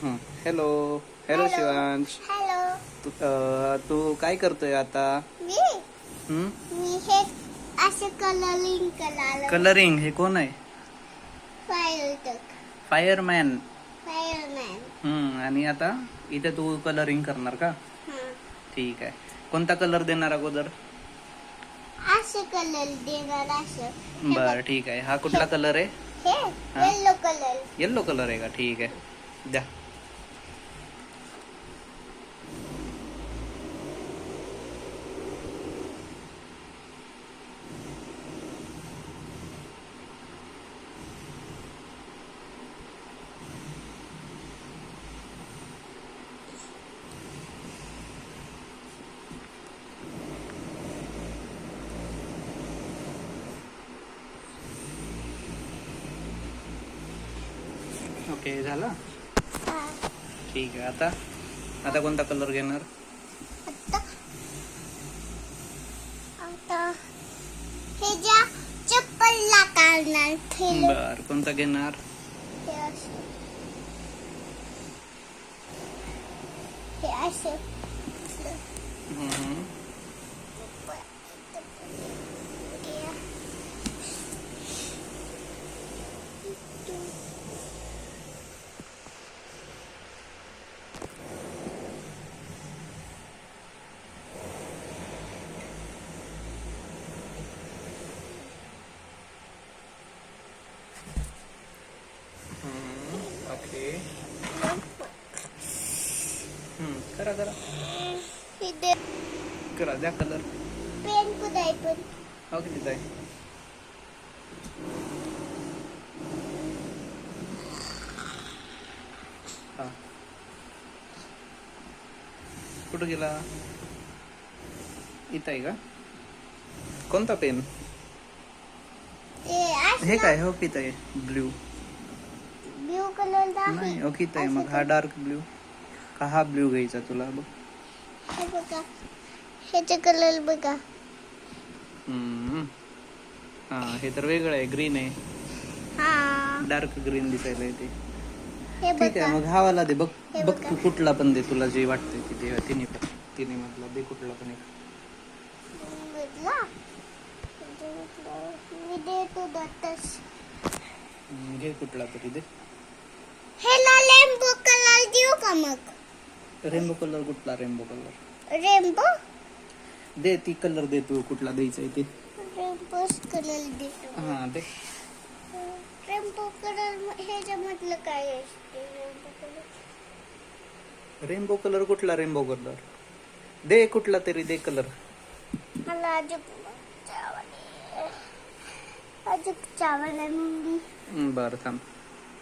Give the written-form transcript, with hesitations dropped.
Hello hello Shivansh. Hello. तू काय करतोय आता? मी हे असे कलरिंग. हे कोण आहे? फायरमॅन. फायरमॅन. फायरमॅन. आणि आता इथे तू कलरिंग करणार का? ठीक आहे. कोणता कलर देणार अगोदर? असे कलर देणार असं. बर ठीक आहे. हा कुठला कलर आहे? हे येलो कलर. येल्लो कलर आहे का? ठीक आहे, द्या. ओके, झाला. ठीक आहे. आता कोणता कलर घेणार? आता हे ज्या चप्पलला काढणार. बर, कोणता घेणार? हे असं. ओके. करा करा, द्या कलर. पेन कुठे पण? ओके, तिथं आहे. हा, कुठं गेला? इथं आहे का? कोणता पेन? हे काय? हो, इथं आहे. ब्ल्यू कलर नाही. ओके, इथं आहे. मग हा डार्क ब्ल्यू का हा ब्ल्यू घ्यायचा तुला? बघ, हे बघा, ह्याचा कलर बघा. हा, हे तर वेगळं आहे. ग्रीन आहे. हा, डार्क ग्रीन दिसायला येते. हे ठीक आहे, बघा. मग हा वाला दे. बघ हे बघ, बघा. तू कुठला पण दे, तुला जे वाटतंय ते दे. तिन्ही मधला दे, कुठला पण एक. मी देतो दत्तस. घे कुठला तरी दे. ह्याला रेनबो कलर देऊ का मग? रेनबो कलर कुठला? रेनबो कलर रेनबो दे. ती कलर दे, तू कुठला द्यायचा आहे ते. रेनबो कलर देतो. हा, दे. रेनबो कलर ह्याच्यामधलं काय असते? रेनबो कलर कुठला? रेनबो कलर दे, कुठला तरी दे कलर. मला अजून चावल आहे. बरं, थांब.